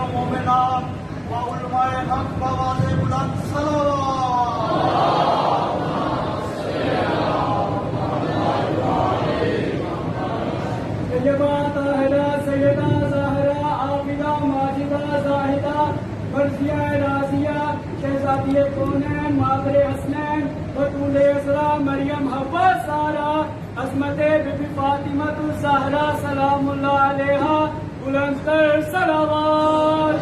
و مومنات و علماء حق بآواز بلند صلوات. طیبہ طاہرہ سیدہ زاہرہ عابدہ ماجدہ زاہدہ مرضیہ راضیہ شہزادی کونین مادر حسنین بطول اسرا مریم حوا سارہ عظمت بی بی فاطمہ الزہرا سلام اللہ علیہا بلند تر صلوات.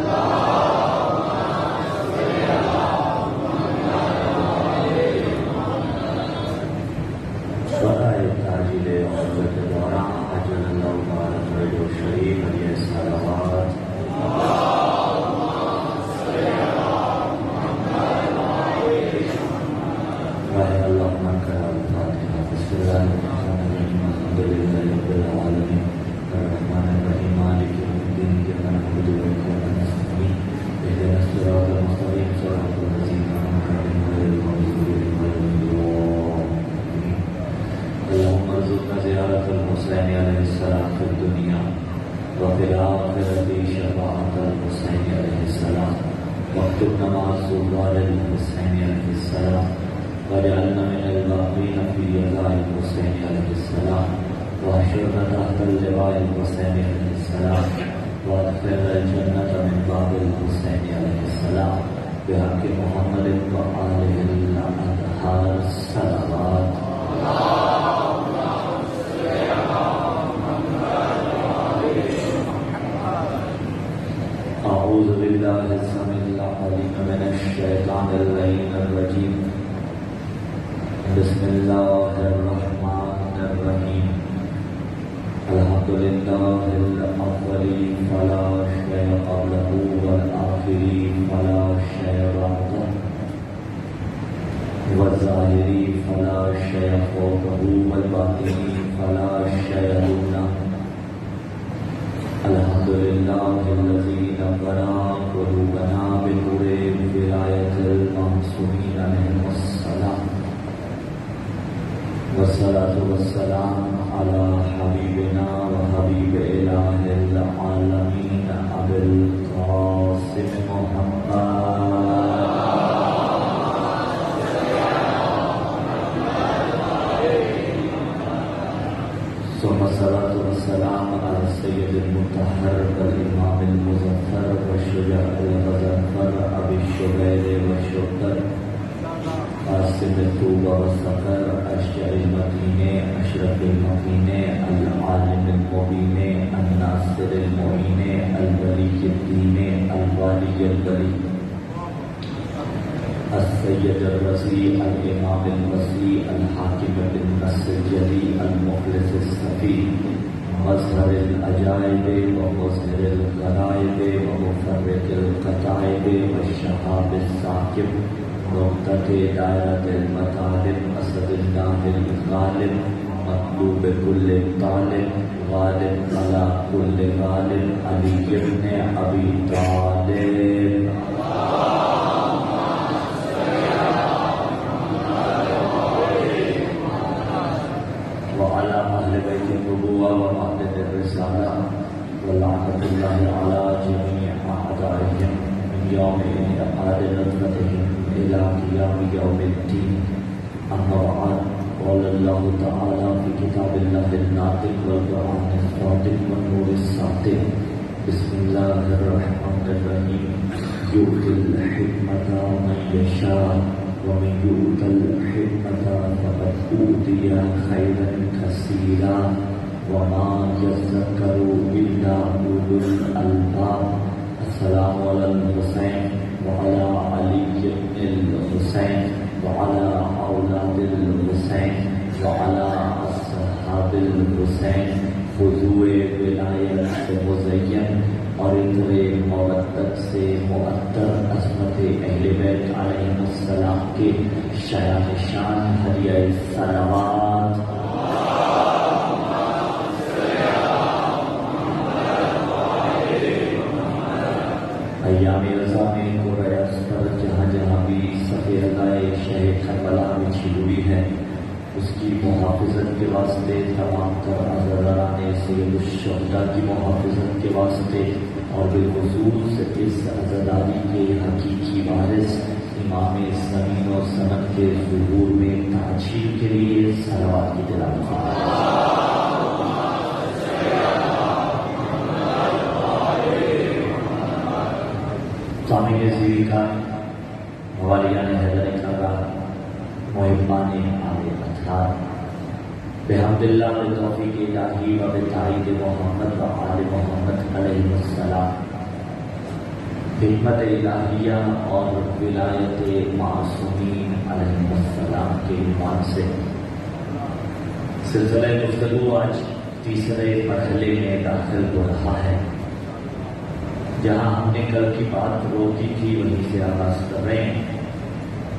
واكتبنا مع الزوار الحسين عليه السلام واجعلنا من الباقين في يداء الحسين عليه السلام واحشرنا تحت اللواء الحسين عليه السلام وادخلنا الجنة من باب الحسين عليه السلام بحق محمد وآله الأطهار الصلوات. أعوذ بالله السميع العليم من الشيطان اللعين الرجيم. بسم الله الرحمن الرحيم. الحمد لله الأول فلا شيء قبله والآخر فلا شيء بعده والظاهر فلا شيء فوقه والباطن فلا شيء دونه. الحمد لله الذي نبرا قلوبنا بنور ولاية المعصومين منه السلام والصلاة والسلام على حبيبنا وحبيب إله العالمين أبي القاسم محمد ثم الصلاة والسلام على السيد المطهر والإمام المظفر والشجاع المظفر أبي الشبير والشكر قاسم الطوبى والصقر أشجع المتين أشرف المتين العالم المبين الناصر المعين الولي الدين الوالي البري السيد الرزي الإمام الوصي الحاكم بالنصر الجلي المخلص الصفي مظهر العجائب ومظهر الغرائب ومفرق القطائب والشهاب الساكب نقطة دائرة المطالب أسد الله الغالب مطلوب كل طالب غالب على كل غالب علي بن أبي طالب. وعلى أهل بيت النبوة ومعدن الرسالة ولعنة الله على جميع أعدائهم من يوم إنعقاد نطفتهم إلى قيام يوم الدين. أما بعد قال الله تعالى في كتاب الله الناطق والقرآن الصادق والنور الصادق. بسم الله الرحمن الرحيم. يؤتي الحكمة من يشاء ومن يؤت الحكمة فقد أوتي خيرا كثيرا وما يذكر إلا أولو الألباب. السلام على الحسين وعلى علي بن الحسين وعلى أولاد الحسين وعلى أصحاب الحسين خضوع ولایت سے مزین اور عطر مودت سے معطر عظمت اہل بیت علیہ السلام کے شایان شان ہدیہ صلوات. ایام رضا میں قریش پر جہاں جہاں بھی صفحہ لائے شہ کربلا بچھی ہوئی ہے، اس کی محافظت کے واسطے تمام تر عزاداران سید الشہداء کی محافظت کے واسطے اور بالخصوص اس عزاداری کے حقیقی وارث امام زمین و سمت کے ظہور میں تعجیل کے لیے صلوات کی تلاوت سامعین زیریں کا موالیان حیدر کا محبان آل اطہار بحمد اللہ بتوفیق الہی و بتائید محمد و آل محمد علیہ السلام حکمت الہیہ اور ولایت معصومین علیہ السلام کے عنوان سے سلسلہ گفتگو آج تیسرے مرحلے میں داخل ہو رہا ہے. جہاں ہم نے کل کی بات روکی تھی وہیں سے آغاز کر رہے ہیں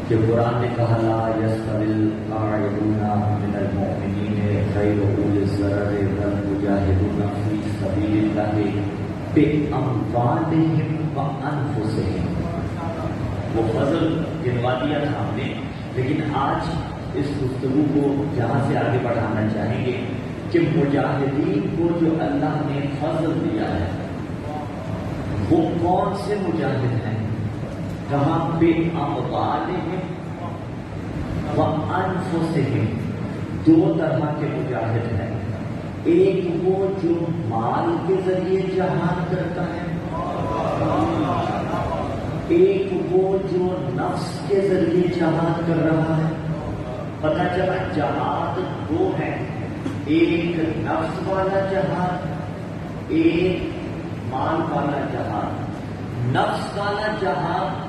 کہ قرآن نے کہا لا یستوی القاعدون من المؤمنین غیر اولی الضرر والمجاہدون فی سبیل اللہ باموالہم وانفسہم. وہ فضل گنوا دیا تھا ہم نے، لیکن آج اس گفتگو کو یہاں سے آگے بڑھانا چاہیں گے کہ مجاہدین کو جو اللہ نے فضل دیا ہے وہ کون سے مجاہد ہیں؟ کہاں پہ اموالہم وانفسہم. دو طرح کے مجاہد ہیں. ایک وہ جو مال کے ذریعے جہاد کرتا ہے، ایک وہ جو نفس کے ذریعے جہاد کر رہا ہے. پتہ چلا جہاد دو ہے، ایک نفس والا جہاد، ایک مال والا جہاد. نفس والا جہاد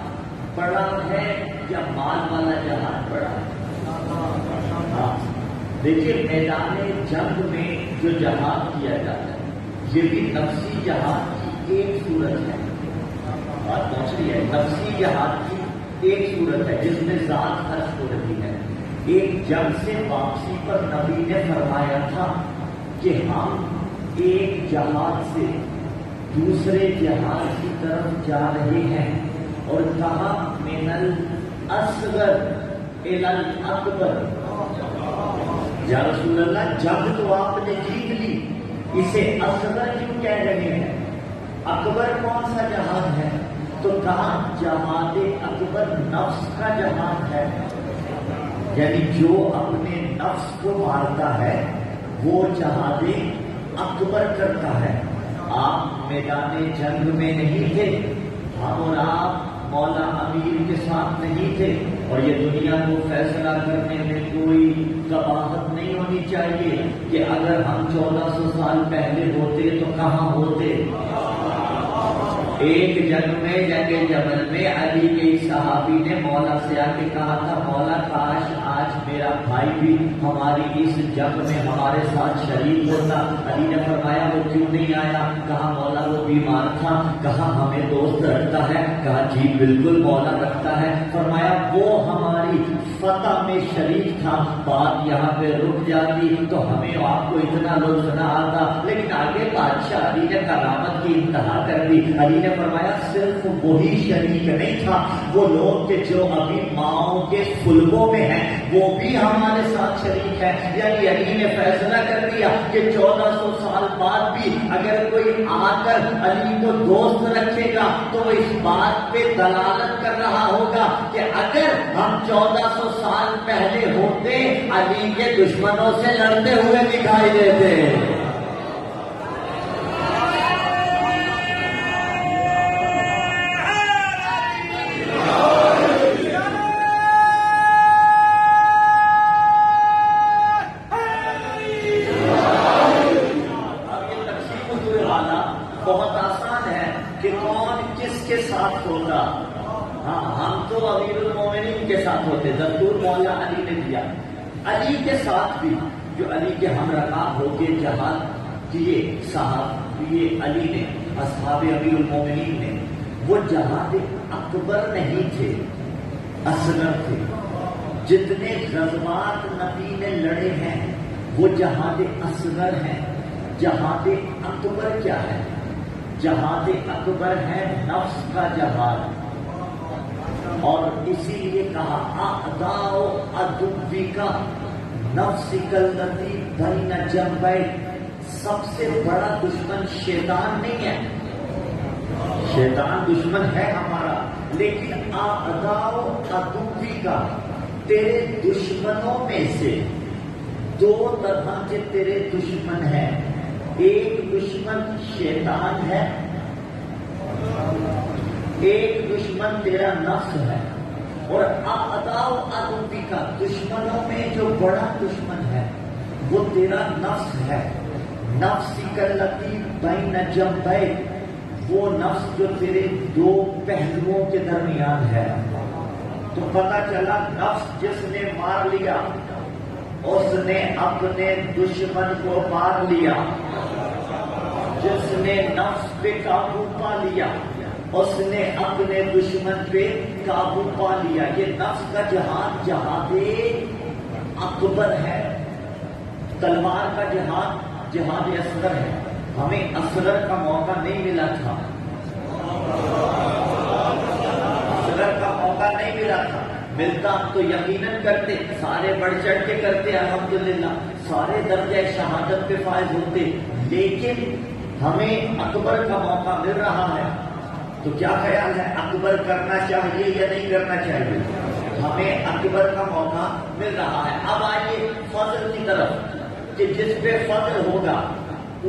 بڑا ہے یا مال والا جہاد بڑا ہے؟ ہاں دیکھیے، میدان جنگ میں جو جہاد کیا جاتا ہے یہ بھی نفسی جہاد کی ایک صورت ہے. بات پہنچ رہی ہے؟ نفسی جہاد کی ایک صورت ہے جس میں ذات خرچ ہو رہی ہے. ایک جنگ سے واپسی پر نبی نے فرمایا تھا کہ ہم ایک جہاد سے دوسرے جہاد کی طرف جا رہے ہیں، اور کہا من الاصغر الی الاکبر. یا رسول اللہ، جنگ تو آپ نے جیت لی، اسے اصغر کیوں کہہ رہے ہیں؟ اکبر کون سا جہاد ہے؟ تو کہا جہاد اکبر نفس کا جہاد ہے. یعنی جو اپنے نفس کو مارتا ہے وہ جہاد اکبر کرتا ہے. آپ میدان جنگ میں نہیں تھے، ہم اور آپ مولا امیر کے ساتھ نہیں تھے، اور یہ دنیا کو فیصلہ کرنے میں کوئی قباحت نہیں ہونی چاہیے کہ اگر ہم 1400 سال پہلے ہوتے تو کہاں ہوتے. ایک جنگ میں جنگ جبل میں علی کے صحابی نے مولا سے آ کے کہا تھا مولا کاش آج میرا بھائی بھی ہماری اس جنگ میں ہمارے ساتھ شریک ہوتا. علی نے فرمایا وہ کیوں نہیں آیا؟ کہا مولا وہ بیمار تھا. کہا ہمیں دوست رکھتا ہے؟ کہا جی بالکل مولا رکھتا ہے. فرمایا وہ ہماری فتح میں شریک تھا. بات یہاں پہ رک جاتی تو ہمیں آپ کو اتنا لطف نہ آتا، لیکن آگے بادشاہ علی نے کرامت کی انتہا کر دی. علی نے فرمایا صرف وہی شریک نہیں تھا، وہ لوگ کہ جو ابھی ماؤں کے فلبوں میں ہیں وہ بھی ہمارے ساتھ شریک ہے. یعنی علی نے فیصلہ کر دیا کہ 1400 سال بعد بھی اگر کوئی آ کر علی کو دوست رکھے گا تو وہ اس بات پہ دلالت کر رہا ہوگا کہ اگر ہم 1400 سال پہلے ہوتے علی کے دشمنوں سے لڑتے ہوئے دکھائی دیتے. بہت آسان ہے کہ کون کس کے ساتھ ہوتا. ہاں ہم تو امیر المومنین کے ساتھ ہوتے، دستور مولا علی نے دیا. علی کے ساتھ بھی جو علی کے ہم رکاب ہو کے جہاد کیے صاحب یہ علی نے، اصحاب امیر المومنین نے، وہ جہاد اکبر نہیں تھے، اصغر تھے. جتنے غزوات نبی نے لڑے ہیں وہ جہاد اصغر ہیں. جہاد اکبر کیا ہے؟ جہاد اکبر ہے نفس کا جہاد. اور اسی لیے کہا اعداء عدوی کا نفس کلتی بین جنبین. سب سے بڑا دشمن شیطان نہیں ہے، شیطان دشمن ہے ہمارا، لیکن اعداء عدوی کا، تیرے دشمنوں میں سے دو طرح کے تیرے دشمن ہیں. ایک دشمن شیطان ہے، ایک دشمن تیرا نفس ہے. اور اعداء عدوی کا، دشمنوں میں جو بڑا دشمن ہے وہ تیرا نفس ہے. نفس کلتی بین جنبیک، وہ نفس جو تیرے دو پہلوؤں کے درمیان ہے. تو پتہ چلا نفس جس نے مار لیا اس نے اپنے دشمن کو مار لیا. جس نے نفس پہ قابو پا لیا اس نے اپنے دشمن پہ قابو پا لیا. یہ نفس کا جہاد جہاد اکبر ہے. تلوار کا جہاد جہاد اصغر ہے. ہمیں اصغر کا موقع نہیں ملا تھا، اصغر کا موقع نہیں ملا تھا. ملتا تو یقیناً کرتے، سارے بڑھ چڑھ کے کرتے الحمدللہ، سارے درجہ شہادت پہ فائز ہوتے. لیکن ہمیں اکبر کا موقع مل رہا ہے تو کیا خیال ہے، اکبر کرنا چاہیے یا نہیں کرنا چاہیے؟ ہمیں اکبر کا موقع مل رہا ہے. اب آئیے فضل کی طرف، کہ جس پہ فضل ہوگا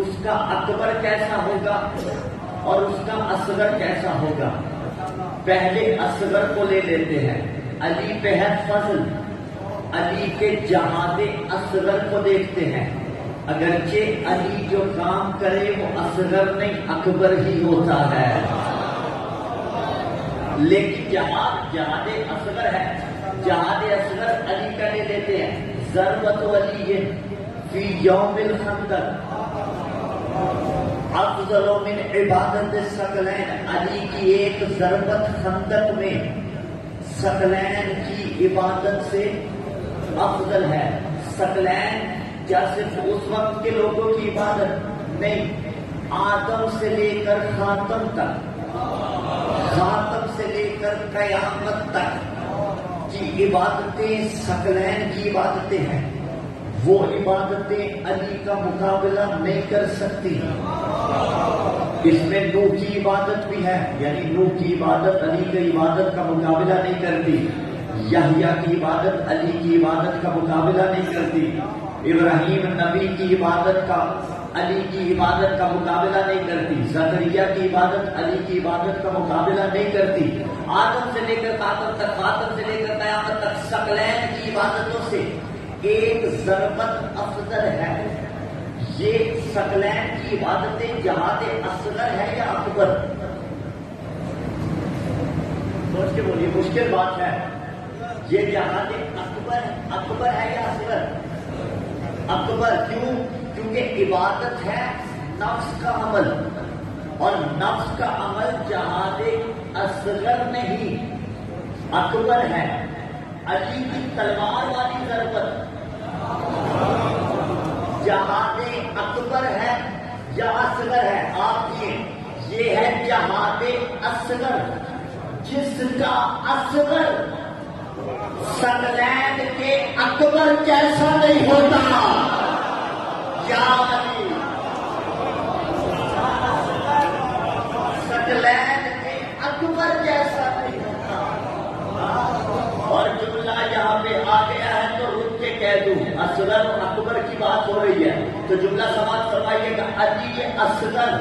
اس کا اکبر کیسا ہوگا اور اس کا اصغر کیسا ہوگا. پہلے اصغر کو لے لیتے ہیں. علی پہ ہے فضل، علی کے جہاد اصغر کو دیکھتے ہیں. اگرچہ علی جو کام کرے وہ اصغر نہیں اکبر ہی ہوتا ہے، لیکن جہاد اصغر ہے. جہاد اصغر علی کا لے لیتے ہیں. ضربت علی فی یوم الخندق افضل من عبادت ثقلین. علی کی ایک ضربت خندق میں ثقلین کی عبادت سے افضل ہے. ثقلین کیا صرف اس وقت کے لوگوں کی عبادت نہیں، آدم سے لے کر خاتم تک، خاتم سے لے کر قیامت تک کی عبادتیں ثقلین کی عبادتیں ہیں. وہ عبادتیں علی کا مقابلہ نہیں کر سکتی. اس میں نوح کی عبادت بھی ہے، یعنی نوح کی عبادت علی کی عبادت کا مقابلہ نہیں کرتی. یحییٰ کی عبادت علی کی عبادت کا مقابلہ نہیں کرتی. ابراہیم نبی کی عبادت کا علی کی عبادت کا مقابلہ نہیں کرتی. زکریا کی عبادت علی کی عبادت کا مقابلہ نہیں کرتی. آدم سے لے کر خاتم تک، خاتم سے لے کر قیامت تک ثقلین کی عبادتوں سے ایک ضربت افضل ہے. یہ ثقلین کی عبادتیں جہاد اصغر ہے یا اکبر؟ سوچ کے بولیے، مشکل بات ہے. یہ جہاد اکبر ہے یا اصغر؟ اکبر. کیوں؟ کیونکہ عبادت ہے نفس کا عمل، اور نفس کا عمل جہاد اصغر نہیں اکبر ہے. علی کی تلوار والی ضربت جہاد اکبر ہے یا اصغر ہے؟ آپ یہ ہے جہاد اصغر، جس کا اصغر ثقلین کے اکبر جیسا نہیں ہوتا. یا علی ثقلین کے اکبر جیسا نہیں ہوتا. اور جملہ یہاں پہ آ گیا ہے تو رک کے کہہ دوں، اصغر اور اکبر کی بات ہو رہی ہے تو جملہ سماعت فرمائیے گا. علی اصغر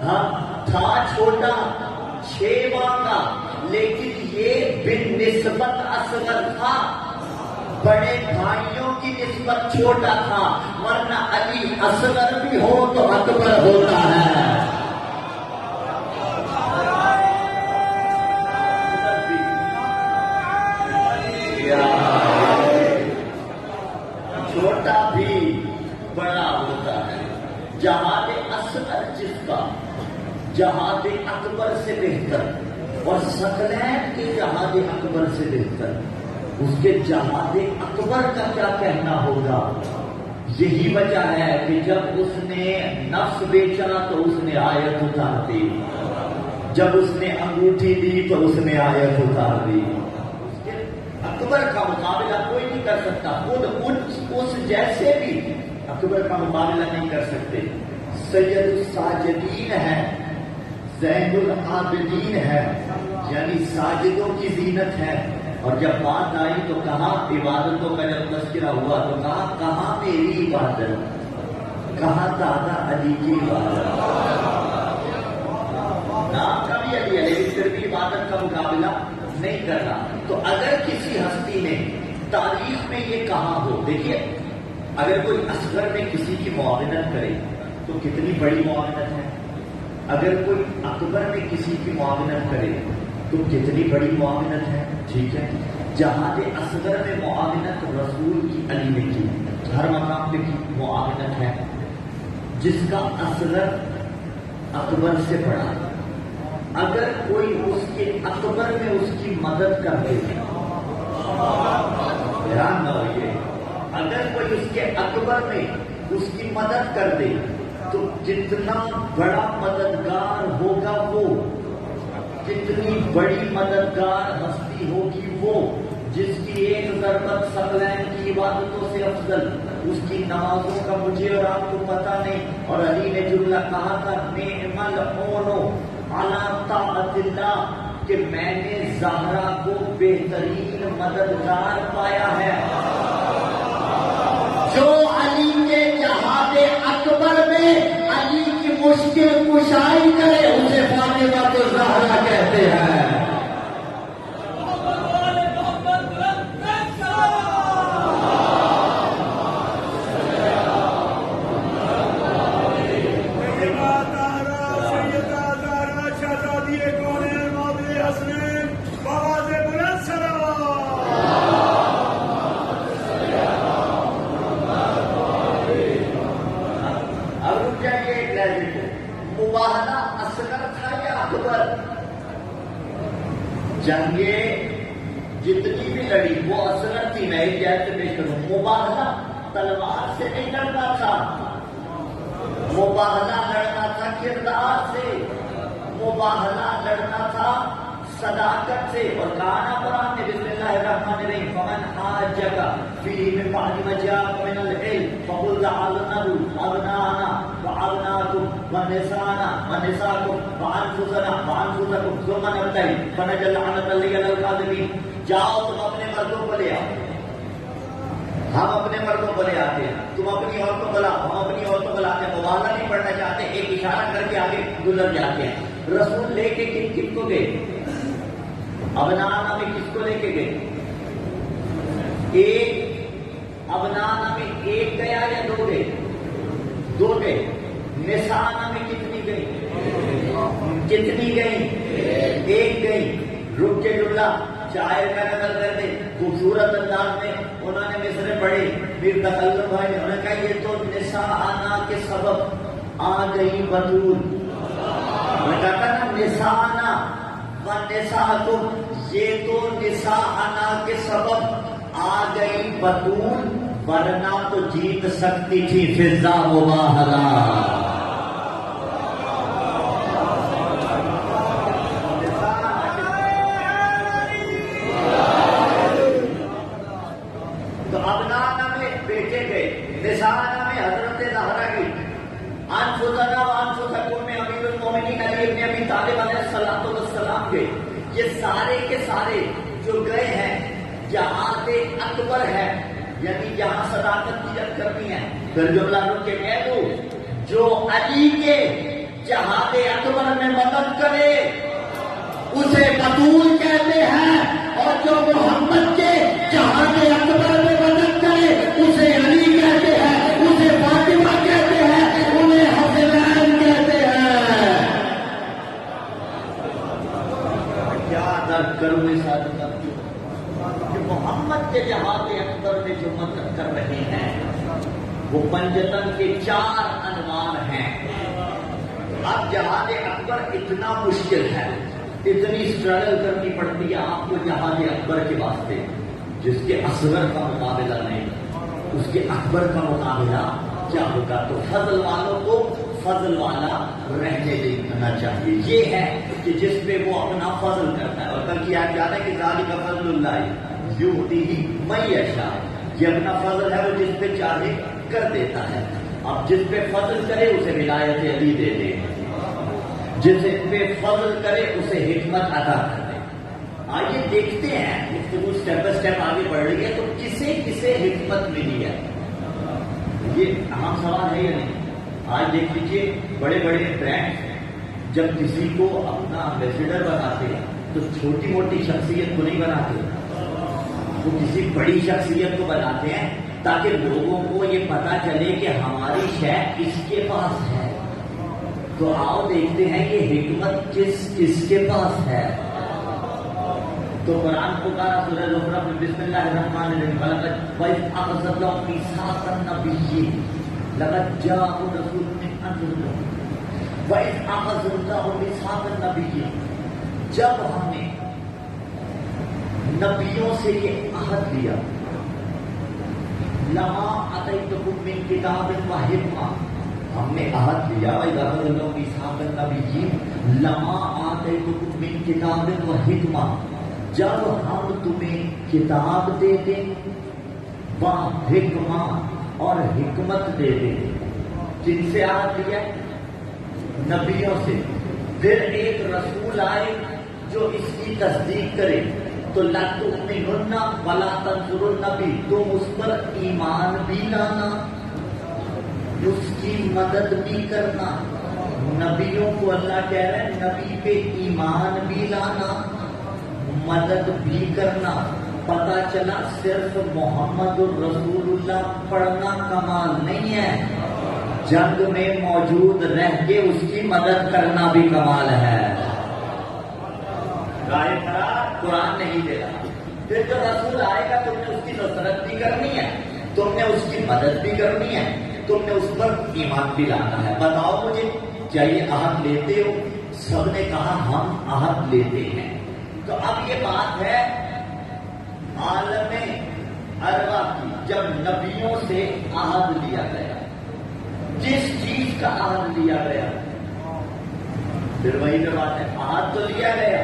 تھا چھوٹا 6 ماہ کا، لیکن یہ بالنسبت اصغر تھا، بڑے بھائیوں کی نسبت چھوٹا تھا. ورنہ علی اصغر بھی ہو تو اکبر ہوتا ہے. چھوٹا بھی بڑا ہوتا ہے. جہاد اصغر جس کا جہاد اکبر سے بہتر، اور ثقلین کے جہاد اکبر سے بہتر، اس کے جہاد اکبر کا کیا کہنا ہوگا؟ یہی وجہ ہے کہ جب اس نے نفس بیچا تو اس نے آیت اتار دی، جب اس نے انگوٹھی دی تو اس نے آیت اتار دی. اکبر کا مقابلہ کوئی نہیں کر سکتا. خود اس جیسے بھی اکبر کا مقابلہ نہیں کر سکتے. سید الساجدین ہے، زین العابدین ہے، یعنی ساجدوں کی زینت ہے. اور جب بات آئی تو کہاں عبادتوں کا جب تذکرہ ہوا تو کہاں میری عبادت، کہاں دادا علی کی عبادت. نام کا بھی علی ہے لیکن پھر بھی عبادت کا مقابلہ نہیں کرنا. تو اگر کسی ہستی نے تاریخ میں یہ کہا ہو، دیکھیے اگر کوئی اصغر میں کسی کی معاونت کرے تو کتنی بڑی معاونت ہے، اگر کوئی اکبر میں کسی کی معاونت کرے تو کتنی بڑی معاونت ہے. ٹھیک ہے، جہاد اصغر میں معاونت رسول کی علی نے کی، ہر مقام پہ کی معاونت ہے. جس کا اصغر اکبر سے بڑا، اگر کوئی اس کے اکبر میں اس کی مدد کر دے، حیران نہ ہوئیے، اگر کوئی اس کے اکبر میں اس کی مدد کر دے تو جتنا بڑا مددگار ہوگا وہ، جتنی بڑی مددگار ہستی ہوگی وہ، جس کی ایک ضربت ثقلین کی عبادتوں سے افضل، اس کی نمازوں کا مجھے اور آپ کو پتہ نہیں. اور علی نے جملہ کہا تھا نعم العون علی طاعت اللہ، کہ میں نے زہرا کو بہترین مددگار پایا ہے. جو علی کے جہاد اکبر میں علی کی مشکل کشائی کرے اسے فاطمہ الزہرا کہتے ہیں. مباہلہ اصغر تھا یا اکبر؟ جنگیں جتنی بھی لڑی وہ اصغر تھی. میں ایک جائز سے پیش کروں، مباہلہ تلوار سے نہیں لڑنا تھا، مباہلہ لڑنا تھا کردار سے، مباہلہ لڑنا تھا صداقت سے. اور کہانا قرآن نے بسم اللہ الرحمن الرحیم فمن حاجک فیہ من بعد ما جاءک من العلم فقل تعالوا ابناءنا وابناءکم ونساءنا ونساءکم وانفسنا وانفسکم ثم نبتہل فنجعل لعنۃ اللہ علی الکاذبین. جاؤ تم اپنے مردوں کو لے آؤ، ہم اپنے مردوں کو لے آتے ہیں، تم اپنی عورتوں کو لاؤ، ہم اپنی عورتوں کو لاتے ہیں. مباہلہ نہیں پڑھنا چاہتے، ایک اشارہ کر کے آگے گزر جاتے ہیں. رسول لے کے کن کو گئے؟ ابنانا میں کس کو لے کے گئے؟ ایک ابنانا میں ایک گیا یا دو گئے؟ دو گئے. نسانا میں کتنی گئی؟ کتنی گئی؟ ایک گئی. رک کے جملہ شاعر کا نقل کر دے خوبصورت انداز میں انہوں نے مصرے پڑھی. پھر تکلم بھائی انہوں نے کہا یہ تو نسانا کے سبب آ گئی بطول. میں کہتا نا نسانا ونساءکم، یہ تو نساءنا کے سبب آ گئی بطول، ورنہ تو جیت سکتی تھی فضا مباہلہ. تو ابنانا میں بیٹے گئے، نساءنا میں حضرت زہرا گئی، انفسنا وانفسکم میں امیر المومنین علی ابن ابی طالب علیہ السلام گئے. یہ سارے کے سارے جو گئے ہیں جہاد اکبر ہے، یعنی جہاں صداقت کی جنگ کرنی ہے. پھر جملہ رک کے کہہ دوں جو علی کے جہاد اکبر میں مدد کرے اسے بطول کہتے ہیں، اور جو محمد کے جہاد اکبر میں مدد کرے اسے علی کہتے ہیں، اسے فاطمہ کہتے ہیں، انہیں حسنین کہتے ہیں. کیا درد کروں اس حادثہ کہ محمد کے جہاد اکبر میں جو مدد کر رہے ہیں وہ پنجتن کے 4 انوار ہیں. اب جہاد اکبر اتنا مشکل ہے، اتنی اسٹرگل کرنی پڑتی ہے آپ کو جہاد اکبر کے واسطے، جس کے اصغر کا مقابلہ نہیں، اس کے اکبر کا مقابلہ کیا ہوگا. تو فضل والوں کو فضل والا رہنے دینا چاہیے. یہ ہے کہ جس پہ وہ اپنا فضل کرتا ہے. اور کل کی آیت یاد ہے کہ ذالک فضل اللہ یؤتیہ من یشاء، یہ اپنا فضل ہے وہ جس پہ چاہے کر دیتا ہے. اب جس پہ فضل کرے اسے ولایت علی دے دے. جسے پہ فضل کرے اسے حکمت عطا کر دے. آئیے دیکھتے ہیں گفتگو اسٹیپ بائی اسٹیپ آگے بڑھ رہی ہے تو کسے کسے حکمت ملی ہے. یہ اہم سوال ہے یا نہیں؟ آج دیکھ لیجیے بڑے بڑے برانڈ جب کسی کو اپنا ایمبیسیڈر بناتے ہیں تو چھوٹی موٹی شخصیت کو نہیں بناتے, وہ کسی بڑی شخصیت کو بناتے ہیں تاکہ لوگوں کو یہ پتا چلے کہ ہماری شے کس کے پاس ہے. تو آؤ دیکھتے ہیں یہ حکمت کس کے پاس ہے. تو قرآن کو کہا سورہ زخرف میں بسم اللہ الرحمن الرحیم وَإِذْ أَخَذَ اللَّهُ مِيثَاقَ النَّبِيِّينَ لَقَدْ جَاءَكُمْ رَسُولٌ مِّنْ أَنفُسِكُمْ وَإِذْ أَخَذَ اللَّهُ مِيثَاقَ النَّبِيِّينَ جب ہم نے نبیوں سے یہ عہد لیا لَمَا آتَيْتُكُم مِّن كِتَابٍ وَحِکْمَةٍ ہم نے عہد لیا وَإِذْ أَخَذَ اللَّهُ مِيثَاقَ النَّبِيِّينَ لَمَا آتَيْتُكُم مِّن كِتَابٍ وَحِکْمَةٍ جب ہم تمہیں کتاب دے دیں حکمت اور حکمت دے دیں. جن سے عہد لیا نبیوں سے, پھر ایک رسول آئے جو اس کی تصدیق کرے تو لَتُؤْمِنُنَّ وَلَا تَنصُرُنَّ بِهِ تم اس پر ایمان بھی لانا, اس کی مدد بھی کرنا. نبیوں کو اللہ کہہ رہے ہیں نبی پہ ایمان بھی لانا, مدد بھی کرنا. پتہ چلا صرف محمد الرسول اللہ پڑھنا کمال نہیں ہے, جنگ میں موجود رہ کے اس کی مدد کرنا بھی کمال ہے. رائے فرار قرآن نہیں دے رہا. پھر جب رسول آئے گا تم نے اس کی نصرت بھی کرنی ہے, تم نے اس کی مدد بھی کرنی ہے, تم نے اس پر ایمان بھی لانا ہے. بتاؤ مجھے کیا یہ عہد لیتے ہو؟ سب نے کہا ہم عہد لیتے ہیں. تو اب یہ بات ہے عالم اروا کی, جب نبیوں سے عہد لیا گیا, جس چیز کا عہد لیا گیا, پھر وہی پہ بات ہے عہد تو لیا گیا,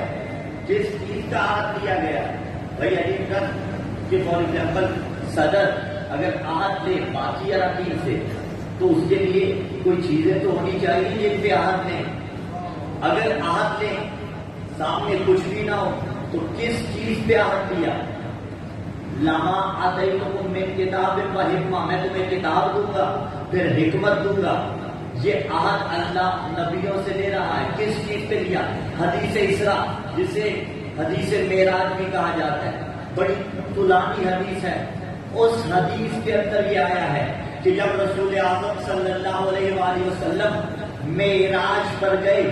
جس چیز کا عہد لیا گیا. بھائی عجیب کر کہ فار ایگزامپل صدر اگر عہد لے باقی اراکین سے تو اس کے لیے کوئی چیزیں تو ہونی چاہیے جن پہ عہد لیں. اگر عہد لیں سامنے کچھ بھی نہ ہو تو کس چیز پہ عہد لیا؟ لَمَا آتَيْتُكُم مِّن كِتَابٍ وَحِکْمَةٍ میں تمہیں کتاب دوں گا پھر حکمت دوں گا. یہ عہد اللہ نبیوں سے لے رہا ہے. کس چیز پہ لیا؟ حدیث اسراء جسے حدیث معراج بھی کہا جاتا ہے, بڑی طولانی حدیث ہے. اس حدیث کے اندر یہ آیا ہے کہ جب رسول اعظم صلی اللہ علیہ وآلہ وسلم معراج پر گئے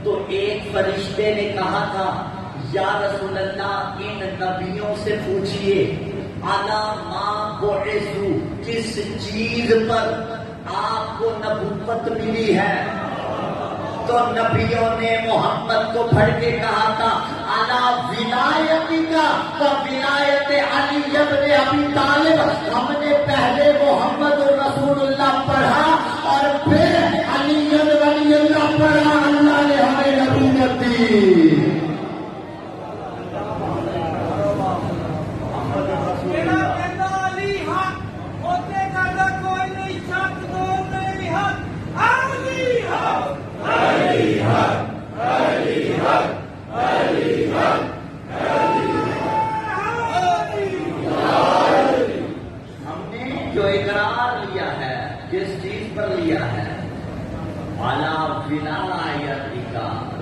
تو ایک فرشتے نے کہا تھا یا رسول اللہ ان نبیوں سے پوچھئے علی ما بعثوا کس چیز پر آپ کو نبوت ملی ہے. تو نبیوں نے محمد کو پڑھ کے کہا تھا علی ولایتک و ولایت علی ابن ابی طالب. ہم نے پہلے محمد رسول اللہ پڑھا اور پھر علی ولی اللہ پڑھا, اللہ نے ہمیں نبوت دی.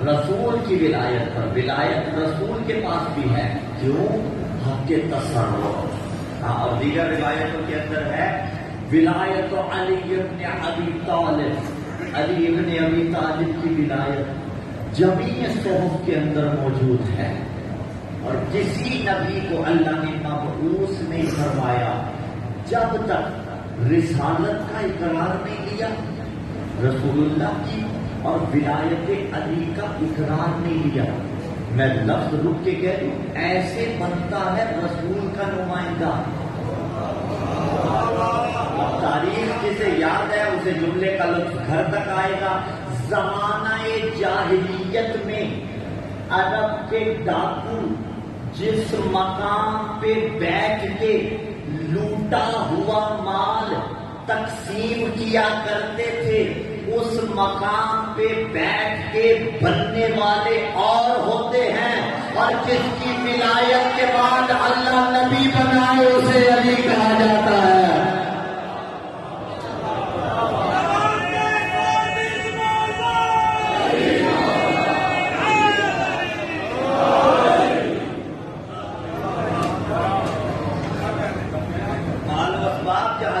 رسول کی ولایت پر, ولایت رسول کے پاس بھی ہے. کیوں؟ حق کے تصرف. اور دیگر روایتوں کے اندر ہے ولایت علی ابن ابی طالب, علی ابن ابی طالب کی ولایت جمیع صحف کے اندر موجود ہے. اور کسی نبی کو اللہ نے مبعوث نہیں فرمایا جب تک رسالت کا اقرار نہیں لیا, رسول اللہ کی اور ولایت علی کا اقرار نہیں لیا. میں لفظ رک کے کہہ دوں, ایسے بنتا ہے رسول کا نمائندہ. اب تاریخ جسے یاد ہے اسے جملے کا لطف گھر تک آئے گا. زمانہ جاہلیت میں عرب کے ڈاکو جس مقام پہ بیٹھ کے لوٹا ہوا مال تقسیم کیا کرتے تھے اس مقام پہ بیٹھ کے بننے والے اور ہوتے ہیں، اور جس کی ولایت کے بعد اللہ نبی بنائے اسے علی کہا جاتا ہے۔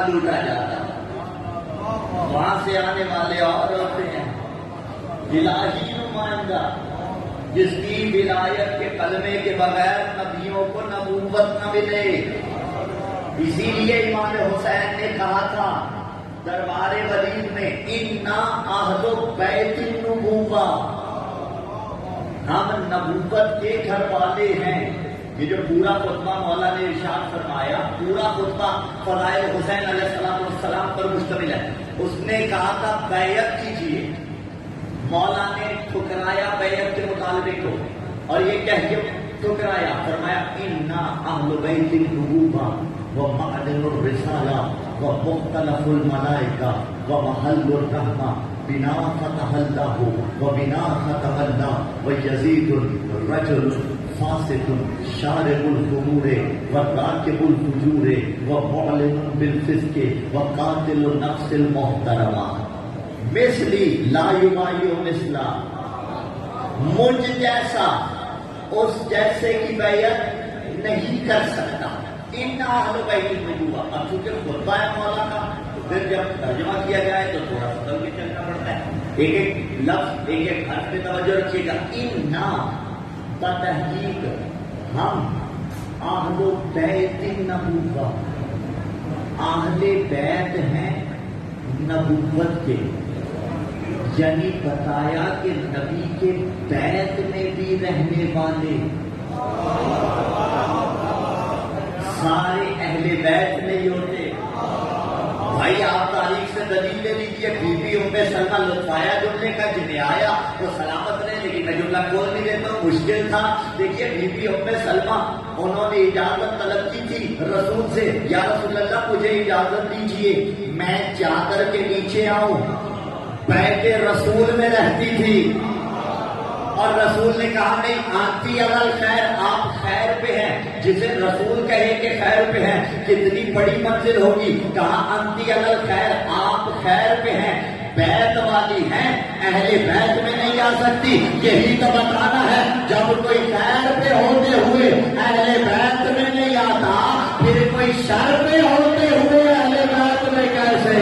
لوٹا جاتا ہے، وہاں سے آنے والے اور ہوتے ہیں الہی نمائندہ، جس کی ولایت کے کلمے کے بغیر نبیوں کو نبوت نہ ملے۔ اسی لیے امام حسین نے کہا تھا دربار ولید میں، انا اہل بیت النبوہ، ہم نبوت کے گھر والے ہیں۔ یہ جو پورا خطبہ مولا نے ارشاد فرمایا، پورا خطبہ فضائل حسین علیہ السلام پر مشتمل ہے۔ اس نے کہا تھا بیعت کیجیے، مولا نے ٹھکرایا بیعت کے مطالبے کو، اور یہ کہہ کے ٹھکرایا، فرمایا انا اہل بیت النبوہ ومعدن الرسالہ ومختلف الملائکہ ومحل الرحمہ بنا فتح اللہ وبنا ختم اللہ ویزید الرجل فاسق شارب الخمور وراکب الفجور ومعلن بالفسق وقاتل النفس المحترمہ مثلی لا یبایع مثلا، مجھ جیسا اس جیسے کی بیعت نہیں کر سکتا۔ ان اہل بیت النبوہ، اب چونکہ خطبہ ہے مولا کا، پھر جب ترجمہ کیا جائے تو تھوڑا سا کے چلنا پڑتا ہے، ایک ایک لفظ ایک ایک حرف پہ توجہ رکھیے گا۔ انا بتحقیق ہم اہل بیت النبوہ، اہل بیت ہیں نبوت کے، یعنی بتایا کہ نبی کے بیت میں بھی رہنے والے سارے اہل بیت نہیں ہوتے۔ بھائی آپ تاریخ سے دلیل لے لیجیے، بی بی ام سلمہ لطفایا جملے کا جنہیں آیا وہ سلامت رہے، لیکن میں جملہ کھول نہیں دیتا ہوں، مشکل تھا۔ دیکھیے بی بی ام سلمہ، انہوں نے اجازت طلب کی تھی رسول سے، یا رسول اللہ مجھے اجازت دیجیے میں چادر کے نیچے آؤں، بیت رسول میں رہتی تھی، اور رسول نے کہا نہیں آنتی علی خیر، آپ خیر پہ ہیں، جسے رسول کہے کہ خیر پہ ہیں کتنی بڑی منزل ہوگی، کہا آنتی علی خیر، آپ خیر پہ ہیں، بیت والی ہیں، اہل بیت میں نہیں آ سکتی۔ یہی تو بتانا ہے، جب کوئی خیر پہ ہوتے ہوئے اہل بیت میں نہیں آتا، پھر کوئی شر پہ ہوتے ہوئے اہل بیت میں کیسے؟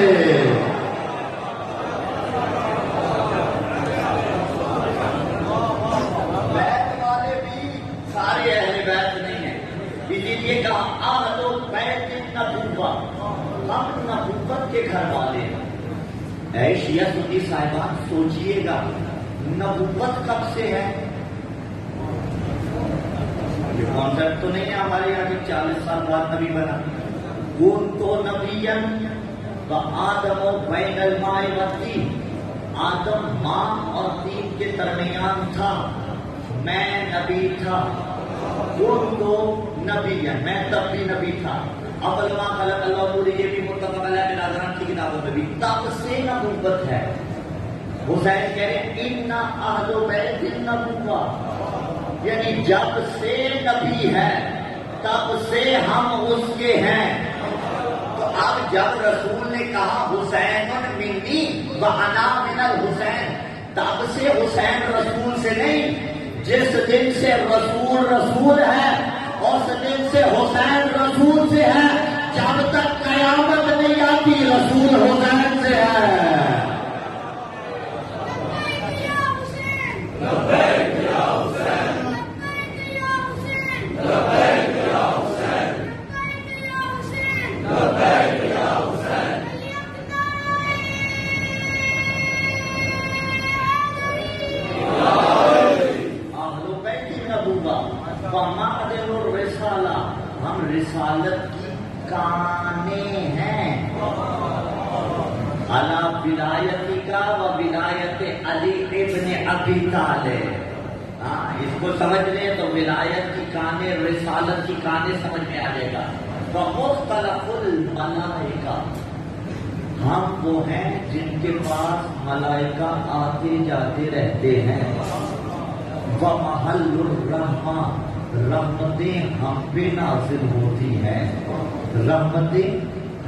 ہم نبوت کے گھر والے ہیں۔ اے شیعہ سنی صاحبان سوچئے گا، نبوت کب سے ہے؟ یہ کانسیپٹ تو نہیں ہے ہمارے یہاں کہ 40 سال بعد نبی بنا۔ کنت نبیًا وآدم بین الماء والطین، آدم ماں اور طین کے درمیان تھا، میں نبی تھا۔ کنت نبیًا، میں تب بھی نبی تھا۔ اول ما خلق اللہ نور، یہ بھی متفق علیہ بناظران کی کتابوں میں بھی، تب سے نبوت ہے۔ حسین کہہ رہے انا اہل بیت النبوہ، یعنی جب سے نبی ہے تب سے ہم اس کے ہیں۔ تو اب جب رسول نے کہا حسین منی وانا من الحسین، تب سے حسین رسول سے نہیں، جس دن سے رسول ہے اس دن سے حسین رسول سے ہے، جب تک قیامت نہیں آتی رسول حسین سے ہے۔ ہم رسالت کی کانے ہیں، علی ولایتی کا و ولایت علی ابن ابی طالب۔ اس کو سمجھ لیں تو ولایت کی کانے، رسالت کی کانے سمجھ میں آ جائے گا۔ ومختلف الملائکہ، ہم وہ ہیں جن کے پاس ملائکہ آتے جاتے رہتے ہیں. وَمَحَلُّ الرَّحْمَةِ رحمتیں ہم پہ نازل ہوتی ہیں. رحمتیں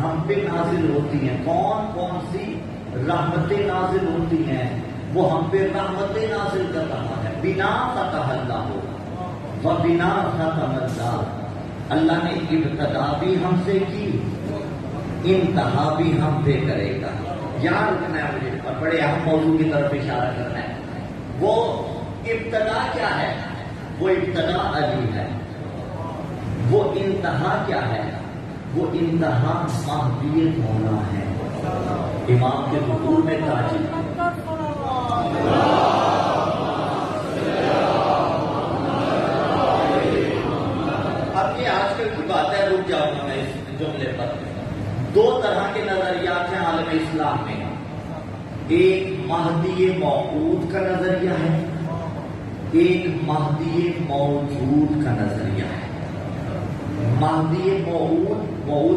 ہم پہ نازل ہوتی ہیں. کون کون سی رحمتیں نازل ہوتی ہیں؟ وہ ہم پہ رحمتیں نازل کر رہا ہے. بنا فتح اللہ ہو و بنا ختم اللہ. اللہ نے ابتدا بھی ہم سے کی، انتہا بھی ہم پہ کرے گا. یہاں رکنا ہے مجھے اور بڑے اہم موضوع کی طرف اشارہ کرنا ہے. وہ ابتدا کیا ہے؟ وہ ابتدا علی ہے. وہ انتہا کیا ہے؟ وہ انتہا مہدیت ہونا ہے. امام کے حضور میں تاجر اب یہ آج کل کی بات ہے، رک جاؤں گا میں اس جملے پر. دو طرح کے نظریات ہیں عالم اسلام میں. ایک مہدی موعود کا نظریہ ہے، ایک مہدی موجود کا نظریہ ہے. مہدی موعود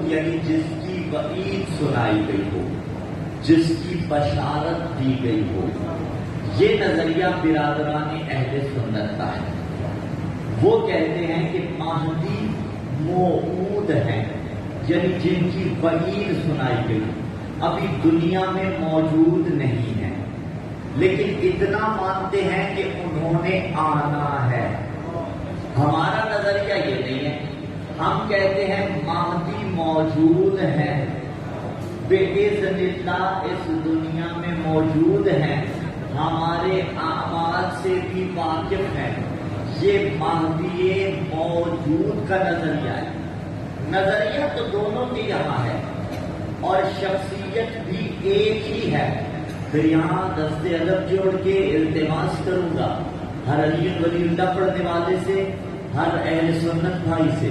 یعنی جس کی وعید سنائی گئی ہو، جس کی بشارت دی گئی ہو. یہ نظریہ برادران اہل سنت کا ہے. وہ کہتے ہیں کہ مہدی موعود ہیں، یعنی جن کی وعید سنائی گئی ابھی دنیا میں موجود نہیں ہے، لیکن اتنا مانتے ہیں کہ انہوں نے آنا ہے. ہمارا نظریہ یہ نہیں ہے. ہم کہتے ہیں مہدی موجود ہے، بِإِذْنِ اللہ اس دنیا میں موجود ہیں، ہمارے اعمال سے بھی واقف ہیں. یہ مہدی موجود کا نظریہ ہے. نظریہ تو دونوں کے یہاں ہے اور شخصیت بھی ایک ہی ہے. پھر یہاں دست ادب جوڑ کے التماس کروں گا ہر علی ولی اللہ پڑھنے والے سے، ہر اہل سنت بھائی سے،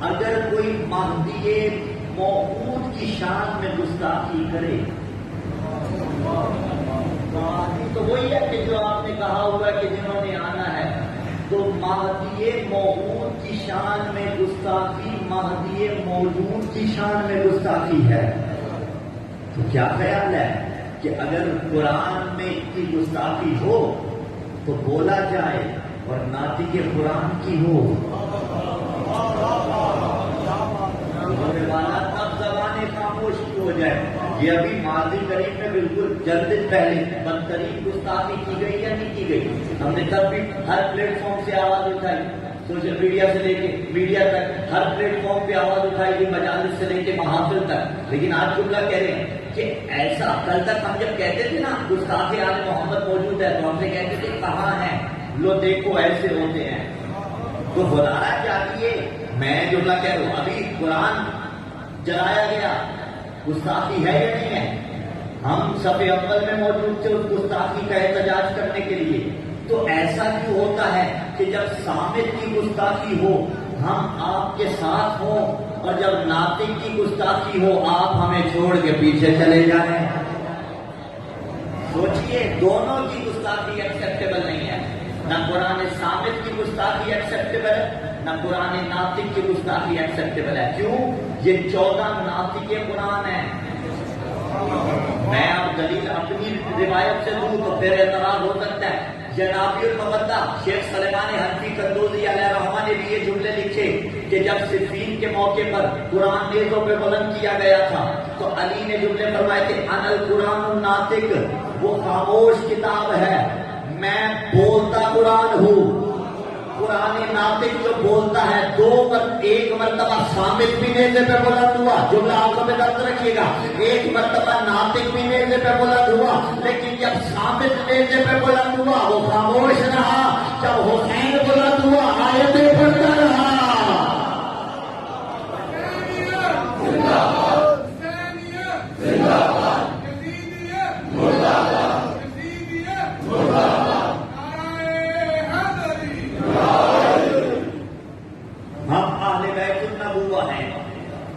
اگر کوئی مہدی موعود کی شان میں گستاخی کرے تو وہی ہے کہ جو آپ نے کہا ہوگا کہ جنہوں نے آنا ہے، تو مہدی موعود کی شان میں گستاخی مہدی موجود کی شان میں گستاخی ہے. تو کیا خیال ہے کہ اگر قرآن میں کی گستاخی ہو تو بولا جائے اور ناطق قرآن کی ہو والا تب زبانیں خاموش کی ہو جائے. یہ ابھی ماضی قریب میں بالکل چند دن پہلے بدترین گستاخی کی گئی یا نہیں کی گئی؟ ہم نے تب بھی ہر پلیٹ فارم سے آواز اٹھائی، سوشل میڈیا سے لے کے میڈیا تک ہر پلیٹ فارم پہ آواز اٹھائی گئی، مجالس سے لے کے محافل تک. لیکن آج جملہ کہہ رہے ہیں کہ ایسا کل تک ہم جب کہتے تھے نا گستاخ آل محمد موجود ہے تو ہم سے کہتے تھے کہاں ہیں، لو دیکھو ایسے ہوتے ہیں. تو بلانا چاہیے. میں جملہ کہہ رہا ہوں ابھی قرآن جلایا گیا، گستاخی ہے یا نہیں ہے؟ ہم صف اول میں موجود تھے اس گستاخی کا احتجاج کرنے کے لیے. تو ایسا کیوں ہوتا ہے کہ جب صامت کی گستاخی ہو ہم آپ کے ساتھ ہوں اور جب ناطق کی گستاخی ہو آپ ہمیں چھوڑ کے پیچھے چلے جائیں؟ سوچئے، دونوں کی گستاخی ایکسیپٹیبل نہیں ہے. نہ قرآن صامت کی گستاخی ایکسیپٹیبل ہے، نہ قرآن ناطق کی گستاخی ایکسیپٹیبل ہے. کیوں؟ یہ 14 ناطق قرآن ہیں. میں اب دلیل اپنی روایت سے دوں تو پھر اعتراض ہو سکتا ہے. جنابی المودہ شیخ سلیمان حنفی قندوزی علیہ الرحمہ نے بھی یہ جملے لکھے کہ جب صفین کے موقع پر قرآن نیزوں پہ بلند کیا گیا تھا تو علی نے جملے فرمائے کہ انا القرآن الناطق، وہ خاموش کتاب ہے، میں بولتا قرآن ہوں. قرآن ناطق جو بولتا ہے ایک مرتبہ صامت بھی نیزے پہ بلند ہوا، جملہ آنکھوں میں درد رکھیے گا، ایک مرتبہ ناطق بھی نیزے پہ بلند ہوا، لیکن جب صامت نیزے پہ بلند ہوا وہ خاموش رہا. جب حسین بلند ہوا آیتیں پڑھتا رہا.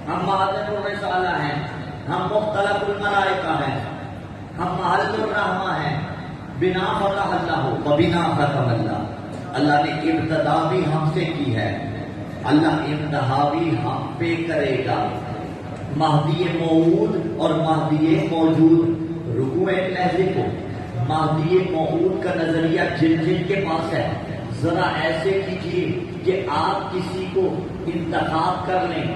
ہم معدن الرسالہ ہیں، ہم مختلف الملائکہ ہیں، ہم محل الرحمہ ہیں. بنا فتح اللہ و بنا ختم اللہ. اللہ نے ابتدا بھی ہم سے کی ہے، اللہ انتہا بھی ہم پہ کرے گا. مہدی موعود اور مہدی موجود، رکوع لہجے کو مہدی موعود کا نظریہ جن جن کے پاس ہے ذرا ایسے کیجیے کہ آپ کسی کو انتخاب کر لیں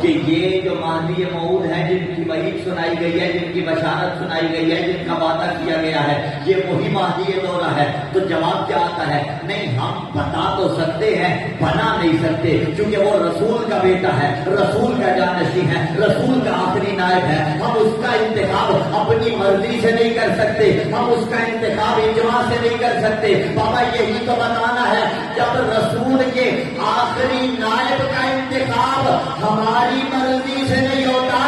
کہ یہ جو مہدی موعود ہے جن کی وحید سنائی گئی ہے، جن کی بشارت سنائی گئی ہے، جن کا وعدہ کیا گیا ہے، یہ وہی مہدی دورہ ہے، تو جواب کیا آتا ہے؟ نہیں، ہم بتا تو سکتے ہیں، بنا نہیں سکتے، کیونکہ وہ رسول کا بیٹا ہے، رسول کا جانشین ہے، رسول کا آخری نائب ہے، ہم اس کا انتخاب اپنی مرضی سے نہیں کر سکتے، ہم اس کا انتخاب اجماع سے نہیں کر سکتے۔ بابا یہی تو بتانا ہے، جب رسول کے آخری نائب کا انتخاب ہماری مرضی سے نہیں ہوتا،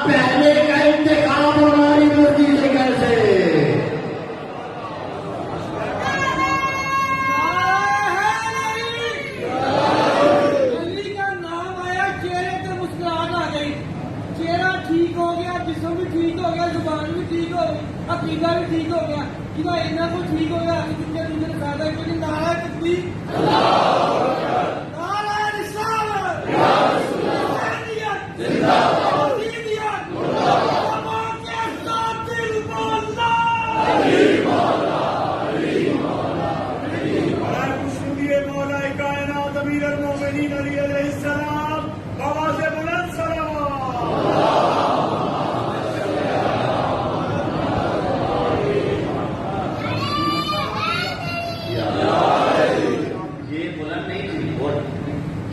پہلے کا انتخاب ہماری مرضی سے کیسے؟ علی کا نام آیا، چہرے پہ مسکراہٹ آ گئی، چہرہ ٹھیک ہو گیا، جسم بھی ٹھیک ہو گیا، زبان بھی ٹھیک ہو گئی، عقیدہ بھی ٹھیک ہو گیا، کہ اتنا کچھ ٹھیک ہو گیا زیادہ کیونکہ نعرہ تکبیر، نعرہ رسالت،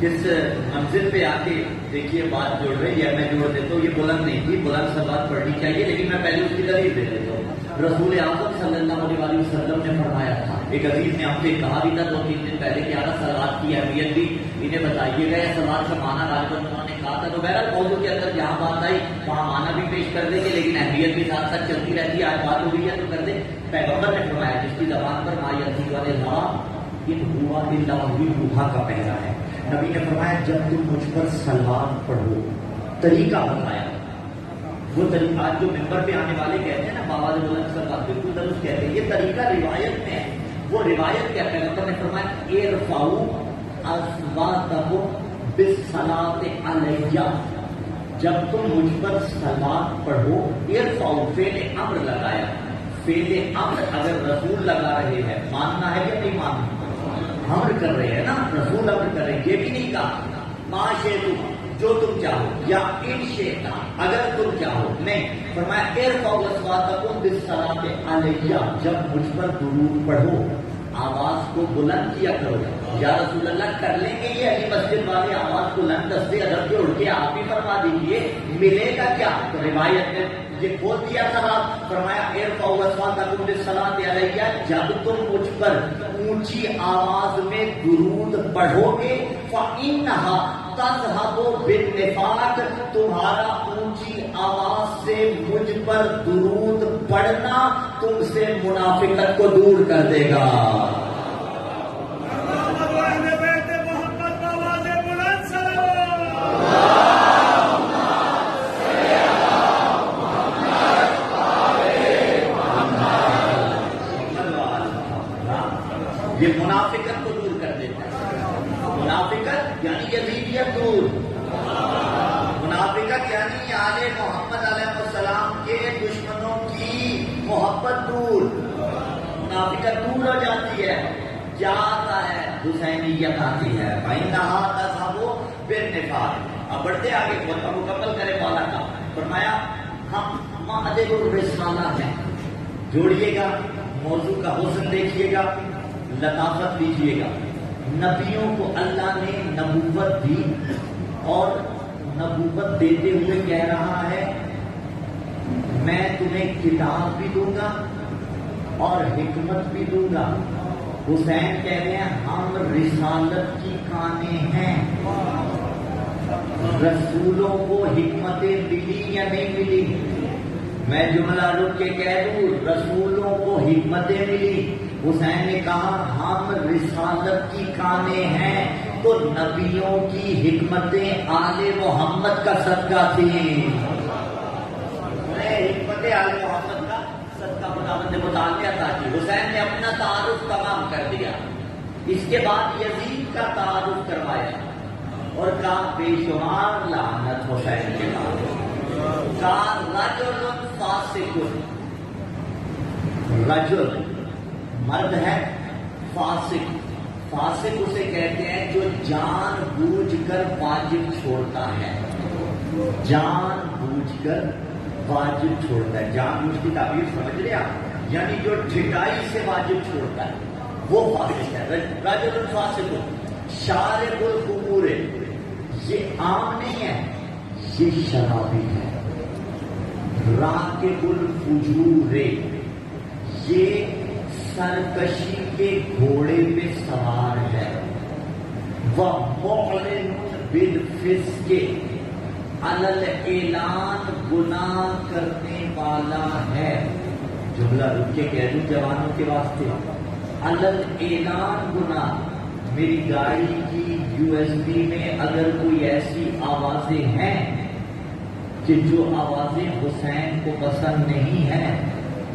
کس منزل پہ آ کے دیکھیے بات جوڑ رہی ہے، میں جوڑ دیتا ہوں، یہ بلند نہیں تھی، بلند سلوات پڑھنی چاہیے، لیکن میں پہلے اس کی دلیل دے دیتا ہوں۔ رسول اعظم صلی اللہ علیہ وسلم نے فرمایا تھا، ایک عزیز نے ہم سے کہا بھی تھا 2-3 دن پہلے کہ اعلیٰ سلوات کی اہمیت بھی انہیں بتائیے گا، سلوات کا معنی غالباً انہوں نے کہا تھا، تو بہرحال موضوع کے اندر جہاں بات آئی وہاں معنی بھی پیش کر دیں گے، لیکن اہمیت بھی ساتھ ساتھ چلتی رہتی ہے، آج بات ہو گئی ہے تو کر دیں۔ پیغمبر نے فرمایا جس کی زبان پر ما یزید والے ان ہوا الا روحا کا پہلا ہے، نبی نے فرمایا جب تم مجھ پر سلام پڑھو، طریقہ بتایا، وہ طریقہ آج جو ممبر پہ آنے والے کہتے ہیں نا بابا بلند سلام، بالکل درست کہتے ہیں، یہ طریقہ روایت میں ہے، وہ روایت کیا پیغمبر نے فرمایا ارفعوا اصواتکم بالصلاۃ علیہ، جب تم مجھ پر سلام پڑھو، ارفعوا فعل امر لگایا، فعل امر اگر رسول لگا رہے ہیں ماننا ہے یا نہیں ماننا؟ امر کر رہے ہیں نا، رسول امر کر رہے ہیں، یہ بھی نہیں کہا ما شئتم جو تم چاہو یا ان شئتا اگر تم چاہو، نہیں، فرمایا ارفعوا اصواتکم بالصلاۃ علیہ، جب مجھ پر درود پڑھو آواز کو بلند کیا کرو۔ یا رسول اللہ کر لیں گے یہ علی مسجد والے آواز بلند دستے ادب کے اڑ کے آپ ہی فرما دیجیے، ملے گا کیا؟ تو روایت میں یہ کھول دیا سوال، فرمایا ارفعوا اصواتکم بالصلاۃ علیہ، جب تم مجھ پر اونچی آواز میں درود پڑھو گے فإنھا تذھب بالنفاق، تمہارا اونچی آواز سے مجھ پر درود پڑھنا تم سے منافقت کو دور کر دے گا۔ یہ منافقت کو دور کر دیتا ہے، منافقت یعنی یزیدیت دور، منافقت یعنی آل محمد علیہ السلام کے دشمنوں کی محبت دور، منافقت دور ہو جاتی ہے، کیا آتا ہے؟ حسینیت آتی ہے، فإنھا تذھب بالنفاق۔ اب بڑھتے آگے، مکمل کرے والا کا فرمایا ہم معدل الرسالہ ہیں، جوڑیے گا موضوع کا حسن دیکھیے گا، لطافت دیجیے گا، نبیوں کو اللہ نے نبوت دی اور نبوت دیتے ہوئے کہہ رہا ہے میں تمہیں کتاب بھی دوں گا اور حکمت بھی دوں گا۔ حسین کہہ رہے ہیں ہم رسالت کی کانے ہیں، رسولوں کو حکمتیں ملی یا نہیں ملی؟ میں جملہ رک کے کہہ دوں رسولوں کو حکمتیں ملی، حسین نے کہا ہم رسالت کی کانے ہیں، تو نبیوں کی حکمتیں آل محمد کا صدقہ تھیں، حکمت آل محمد کا صدقہ خداوند متعالی عطا کی۔ حسین نے اپنا تعارف تمام کر دیا، اس کے بعد یزید کا تعارف کروایا، اور کہا بے شمار لعنت حسین کے بعد. کہا رجل فاسق، رجل مرد ہے، فاسق، فاسق اسے کہتے ہیں جو جان بوجھ کر واجب چھوڑتا ہے، جان بوجھ کر واجب چھوڑتا ہے. جان بوجھ کی تعبیر سمجھ رہے آپ؟ یعنی جو ڈھٹائی سے واجب چھوڑتا ہے وہ فاسق ہے. رجل فاسق شارب الخمور، یہ عام نہیں ہے، یہ شرابی ہے. راکب الفجور، یہ سرکشی کے گھوڑے پہ سوار ہے. وَمُعْلِنٌ بِالْفِسْقِ، عَلَى الْإِعْلَانِ گناہ کرنے والا ہے. جملہ رک کے کہہ دوں جوانوں کے واسطے، عَلَى الْإِعْلَانِ گناہ. میری گاڑی کی USB میں اگر کوئی ایسی آوازیں ہیں کہ جو آوازیں حسین کو پسند نہیں ہیں،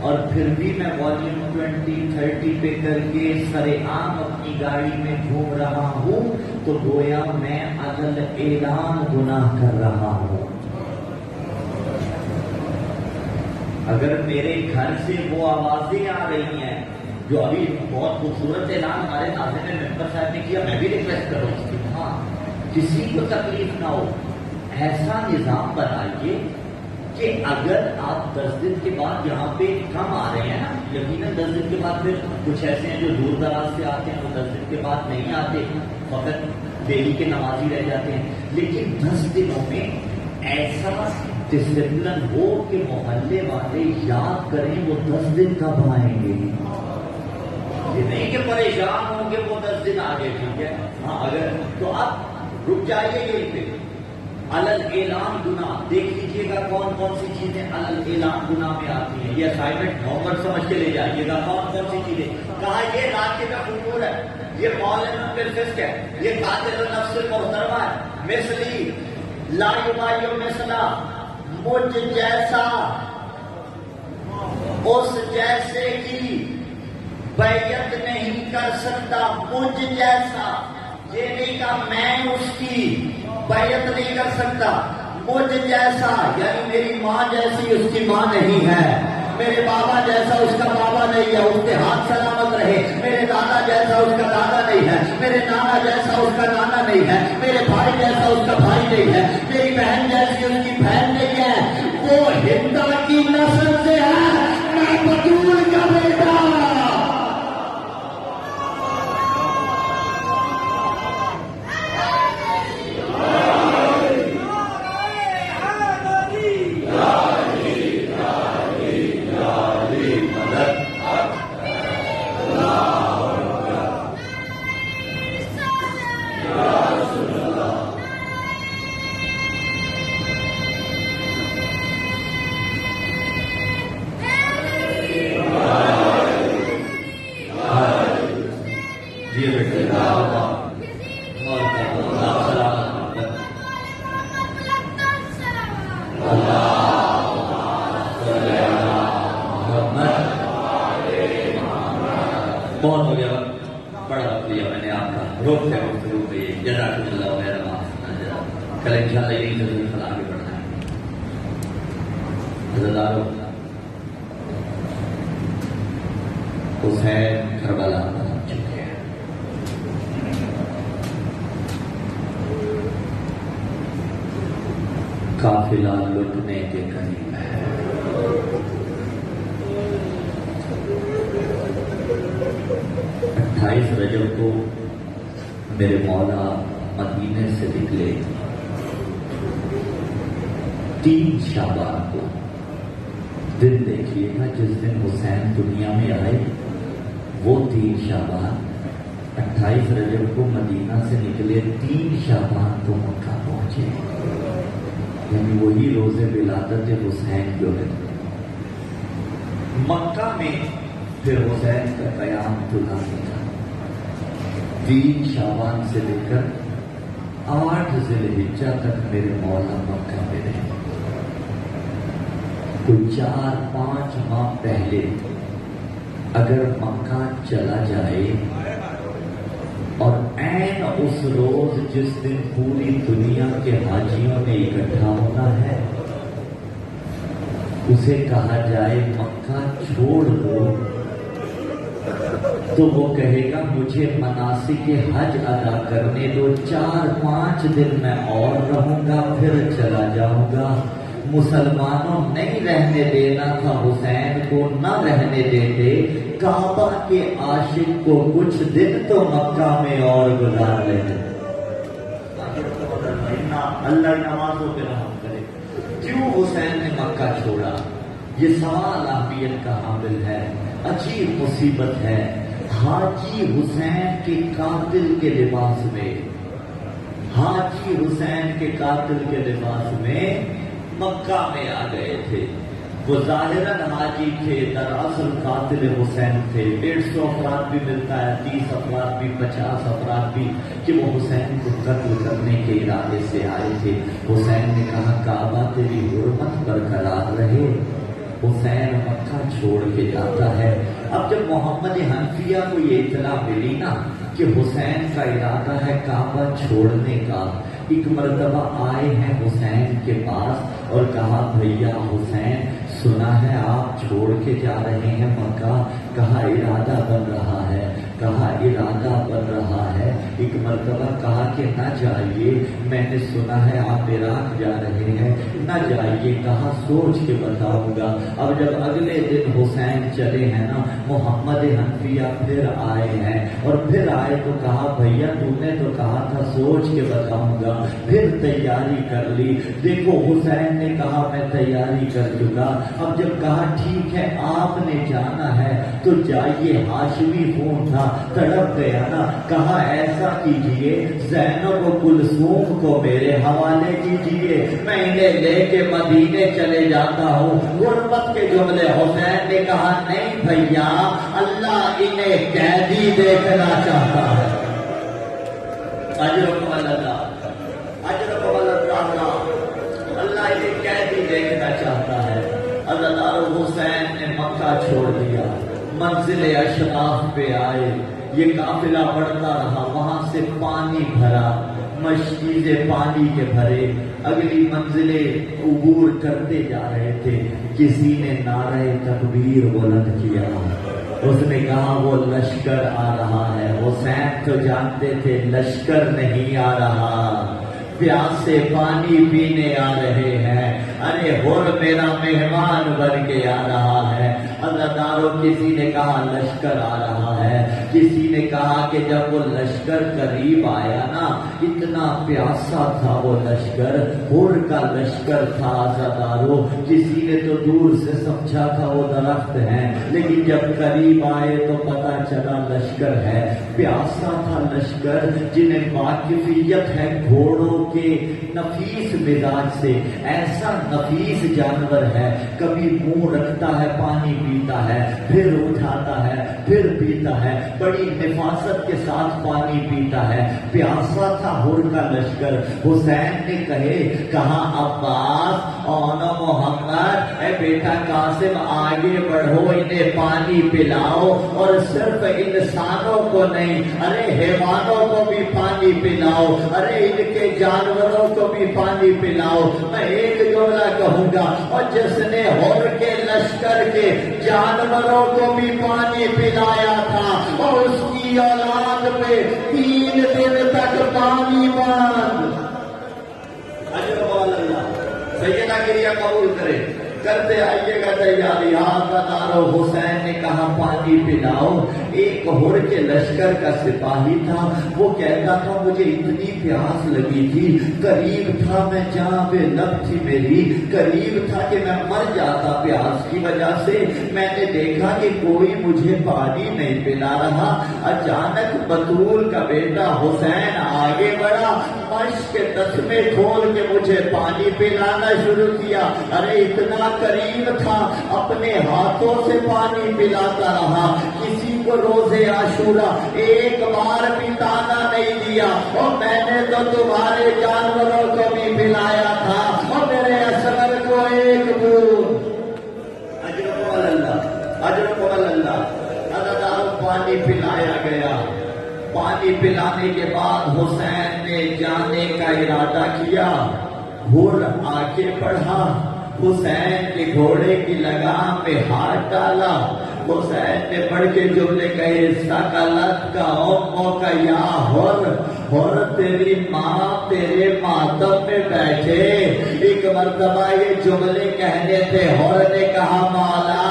اور پھر بھی میں والیوم 20-30 پہ کر کے سر عام اپنی گاڑی میں گھوم رہا ہوں، تو گویا میں عدل اعلان گناہ کر رہا ہوں. اگر میرے گھر سے وہ آوازیں آ رہی ہیں جو ابھی بہت خوبصورت اعلان ہمارے ناظرین نے ممبر صاحب نے کیا، میں بھی ریکویسٹ کر رہا ہوں اس کی، ہاں کسی کو تکلیف نہ ہو، ایسا نظام بنائیے کہ اگر آپ 10 دن کے بعد یہاں پہ کم آ رہے ہیں نا، یقیناً 10 دن کے بعد پھر کچھ ایسے ہیں جو دور دراز سے آتے ہیں، وہ 10 دن کے بعد نہیں آتے، فقط دہلی کے نمازی رہ جاتے ہیں. لیکن 10 دنوں میں ایسا ڈسپلن ہو کہ محلے والے یاد کریں وہ 10 دن کب آئیں گے. یہ نہیں کہ پریشان ہوں کہ وہ 10 دن آگے، ٹھیک ہے ہاں. اگر تو آپ رک جائیے یہیں پہ. علل اعلان گناہ دیکھ لیجیے گا کون کون سی چیزیں علل اعلان گناہ میں آتی ہیں. یہ اسائنمنٹ نومبر سمجھ کے لے جائیے گا کون کون سی چیزیں. کہا یہ راکب الخمور ہے، یہ مولن بالفسق ہے، یہ قاتل النفس المحترمہ ہے، مثلی لا یبایع مثلا، مجھ جیسا اس جیسے کی بیعت نہیں کر سکتا. مجھ جیسا، یہ نہیں کہا میں اس کی بیعت نہیں کر سکتا. مجھ جیسا یعنی میری ماں جیسی اس کی ماں نہیں ہے، میرے بابا جیسا اس کا بابا نہیں ہے، اس کے ہاتھ سلامت رہے. میرے دادا جیسا اس کا دادا نہیں ہے، میرے نانا جیسا اس کا نانا نہیں ہے، میرے بھائی جیسا اس کا بھائی نہیں ہے، میری بہن جیسی اس کی بہن نہیں ہے. وہ ہندا کی نسل سے ہے، میں بطول کا بیٹا. بہت ہو گیا، بڑا وقت لیا میں نے آپ کا. روک سے گفتگو پہ جزاکم اللہ خیر. کل انشاءاللہ یہی ضرور پھل آگے بڑھنا ہے. حضرتارو، حسین کربلا پہنچ چکے ہیں. قافلہ لٹنے کے قریب ہے. رجب کو میرے مولا مدینے سے نکلے. 3 شعبان کو دن دیکھیے گا جس دن حسین دنیا میں آئے، وہ 3 شعبان. 28 رجب کو مدینہ سے نکلے، 3 شعبان کو مکہ پہنچے، یعنی وہی روز ولادت حسین جو ہے. مکہ میں پھر حسین کا قیام دلہنے کا 3 شعبان سے لے کر 8 ذی الحجہ تک میرے مولا مکہ میں رہے. کوئی 4-5 ماہ پہلے اگر مکہ چلا جائے اور عین اس روز جس دن پوری دنیا کے حاجیوں نے اکٹھا ہونا ہے، اسے کہا جائے مکہ چھوڑ دو، تو وہ کہے گا مجھے مناسک حج ادا کرنے دو، 4-5 دن میں اور رہوں گا پھر چلا جاؤں گا۔ مسلمانوں نہیں رہنے دینا تھا حسین کو، نہ رہنے دیتے، کعبہ کے عاشق کو کچھ دن تو مکہ میں اور گزار لیتے۔ اللہ نمازوں پہ رحم کرے۔ کیوں حسین نے مکہ چھوڑا؟ یہ سوال اہمیت کا حامل ہے، عجیب مصیبت ہے۔ حاجی حسین کے قاتل کے لباس میں، حاجی حسین کے قاتل کے لباس میں مکہ میں آ گئے تھے۔ وہ ظاہراً حاجی تھے، دراصل قاتل حسین تھے۔ 150 افراد بھی ملتا ہے، 30 افراد بھی، 50 افراد بھی، کہ وہ حسین کو قتل کرنے کے ارادے سے آئے تھے۔ حسین نے کہا کعبہ تیری حرمت برقرار رہے۔ حسین مکہ چھوڑ کے جاتا ہے۔ اب جب محمد حنفیہ کو یہ اطلاع ملی نا کہ حسین کا ارادہ ہے کعبہ چھوڑنے کا، ایک مرتبہ آئے ہیں حسین کے پاس اور کہا بھیا حسین سنا ہے آپ چھوڑ کے جا رہے ہیں مکہ، کہا ارادہ بن رہا ہے، کہا ارادہ بن رہا ہے۔ ایک مرتبہ کہا کہ نہ جائیے، میں نے سنا ہے آپ عراق جا رہے ہیں، نہ جائیے، کہا سوچ کے بتاؤں گا۔ اب جب اگلے دن حسین چلے ہیں نا، محمد حنفیہ پھر آئے ہیں، اور پھر آئے تو کہا بھیا تو نے تو کہا تھا سوچ کے بتاؤں گا، پھر تیاری کر لی۔ دیکھو حسین نے کہا میں تیاری کر چکا۔ اب جب کہا ٹھیک ہے آپ نے جانا ہے تو جائیے، ہاشمی خون تھا، تڑپ گیا نا، کہا ایسا کیجئے زینب و کلثوم کو میرے حوالے کیجئے، میں انہیں لے کے مدینے چلے جاتا ہوں۔ غربت کے جملے۔ حسین نے کہا نہیں بھیا، اللہ انہیں قیدی دیکھنا چاہتا ہے۔ اجرکم اللہ، اجرکم اللہ، اللہ انہیں قیدی دیکھنا چاہتا ہے۔ اللہ حسین نے مکہ چھوڑ دیا، منزل اشراف پہ آئے، یہ قافلہ بڑھتا رہا، وہاں سے پانی بھرا، مشکیزیں پانی کے بھرے، اگلی منزلیں عبور کرتے جا رہے تھے۔ کسی نے نعرہ تکبیر بلند کیا، اس نے کہا وہ لشکر آ رہا ہے۔ حسین تو جانتے تھے لشکر نہیں آ رہا، پیاس سے پانی پینے آ رہے ہیں۔ ارے ہر میرا مہمان بن کے آ رہا ہے۔ اللہ دارو کسی نے کہا لشکر آ رہا ہے، کسی نے کہا کہ جب وہ لشکر قریب آیا نا، اتنا پیاسا تھا وہ لشکر، ہر کا لشکر تھا۔ عزادارو کسی نے تو دور سے سمجھا تھا وہ درخت ہیں، لیکن جب قریب آئے تو پتا چلا لشکر ہے۔ پیاسا تھا لشکر، جنہیں واقفیت ہے گھوڑوں کے نفیس مزاج سے۔ ایسا نفیس جانور ہے، کبھی منہ رکھتا ہے پانی پیتا ہے، پھر اٹھاتا ہے، پھر پیتا ہے، بڑی نفاست کے ساتھ پانی پیتا ہے۔ پیاسا تھا ہر کا لشکر۔ حسین نے کہا عباس اور محمد، اے بیٹا قاسم آگے بڑھو، انہیں پانی پلاؤ، اور صرف انسانوں کو نہیں، ارے حیوانوں کو بھی پانی پلاؤ، ارے ان کے جانوروں کو بھی پانی پلاؤ۔ میں ایک جملہ کہوں گا، اور جس نے ہر کے لشکر کے جانوروں کو بھی پانی پلایا تھا، اور اس کی اولاد پہ 3 دن تک پانی بند۔ اجر اللہ سیدہ کریا قبول کرے، کرتے آئیے گا تیاری۔ دارو حسین نے کہا پانی پلاؤ۔ ایک ہر کے لشکر کا سپاہی تھا، وہ کہتا تھا مجھے اتنی پیاس لگی تھی، قریب تھا میں جہاں پہ لب تھی میری، قریب تھا کہ میں مر جاتا پیاس کی وجہ سے۔ میں نے دیکھا کہ کوئی مجھے پانی نہیں پلا رہا۔ اچانک بطول کا بیٹا حسین آگے بڑھا، مشق کے تسمے کھول کے مجھے پانی پلانا شروع کیا۔ ارے اتنا قریب تھا، اپنے ہاتھوں سے پانی پلاتا رہا۔ کسی کو روزے عاشورہ ایک بار بھی دانا نہیں دیا، اور میں نے تو تمہارے جانوروں کو بھی پلایا تھا، اور میرے اصغر کو ایک بوند۔ اجرکم اللہ، اجرکم اللہ۔ اللہ پانی پلایا گیا، پانی پانی پلانے کے بعد حسین نے جانے کا ارادہ کیا، حر آگے بڑھا، حسین کے گھوڑے کی لگام میں ہاتھ ڈالا، حسین نے بڑھ کے جملے کہے سکلت کا امو کا یا حر تیری ماں تیرے ماتم میں بیٹھے۔ ایک مرتبہ یہ جملے کہنے تھے، حر نے کہا مولا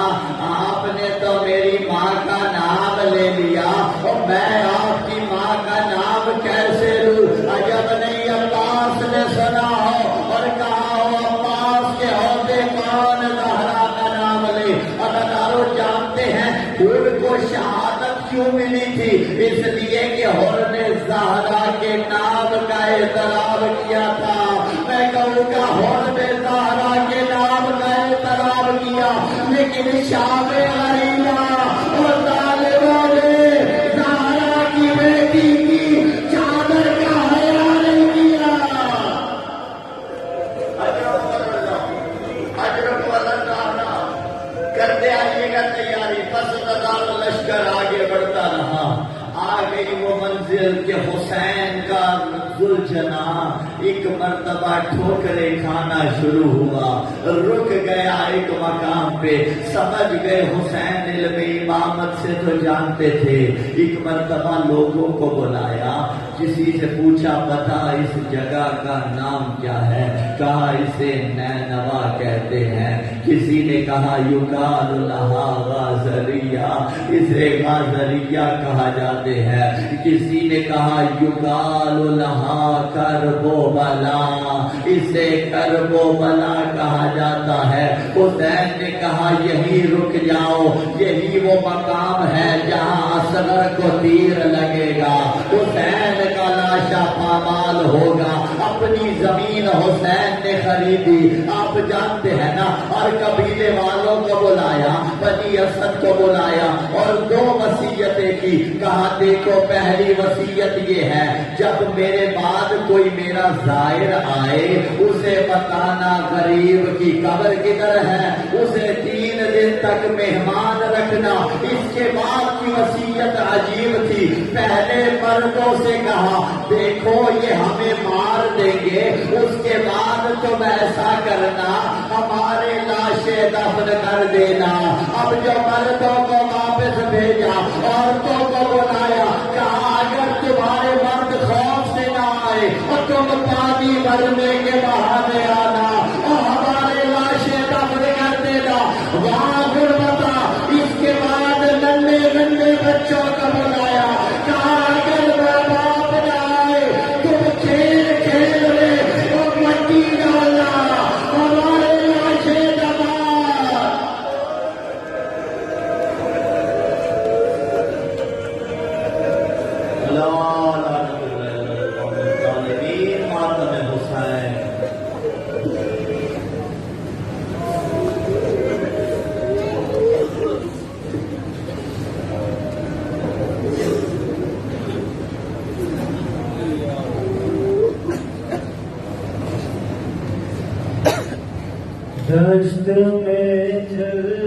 آپ نے تو میری ماں کا نام لے لیا اور میں آپ کی ماں کا نام کیسے لوں؟ عجب نہیں عباس نے سنا ہو اور کہا ہو عباس کے عہدے کون زہرا کا نام لے۔ اداکاروں جانتے ہیں ان کو شہادت کیوں ملی تھی؟ اس لیے کہ حر نے زہرا کے نام کا اعتراف کیا تھا۔ میں کہوں گا حر نے زہرا کے نام کا اعتراف کیا، لیکن شام غریبہ اور ظالموں نے زہرا کی بیٹی کی چادر کا حیا نہیں کیا۔ اجرک اللہ کرتے آئیے گا تیاری، بس لشکر آگے بڑھتا رہا۔ آ گئی وہ منزل کہ حسین کا ذوالجنا ایک مرتبہ ٹھوکریں کھانا شروع ہوا، رک گیا ایک مقام پہ، سمجھ گئے حسین علم امامت سے تو جانتے تھے۔ ایک مرتبہ لوگوں کو بلایا، کسی سے پوچھا بتا اس جگہ کا نام کیا ہے؟ کہا اسے نینوا کہتے ہیں۔ کسی نے کہا یقال لہا غازریہ، اسے غازریہ کہا جاتے ہیں۔ کسی نے کہا یقال لہا کربوبلا، اسے کربوبلا کہا جاتا ہے۔ حسین نے کہا یہی رک جاؤ، یہی وہ مقام ہے جہاں اصغر کو تیر لگے گا، حسین کا لاشا پامال ہوگا۔ اپنی زمین حسین نے خریدی، آپ جانتے ہیں نا، اور قبیلے والوں کو بلایا، بنی اسد کو بلایا اور دو وصیتیں کی۔ کہا دیکھو پہلی وصیت یہ ہے جب میرے بعد کوئی میرا زائر آئے اسے بتانا غریب کی قبر کدھر ہے، اسے 3 دن تک مہمان رکھنا۔ اس کے بعد کی وصیت عجیب تھی، پہلے مردوں سے کہا دیکھو یہ ہمیں مار دیں گے، اس کے بعد تم ایسا کرنا ہمارے لاشیں دفن کر دینا۔ اب جو مردوں کو واپس بھیجا، عورتوں کو بلایا، کہا اگر تمہارے مرد خوف سے نہ آئے اور تم پانی بھرنے کے بہانے آنا اور ہمارے لاشیں دفن کر دینا، وہاں غربتا۔ اس کے بعد ننھے ننھے بچوں کو بلایا، کہا اگر ماں باپ نہ آئے تم کھیل کھیل میں اور مٹی ڈالنا، ہمارے لاشیں دبا۔ ماتم حسین۔ دشت میں چل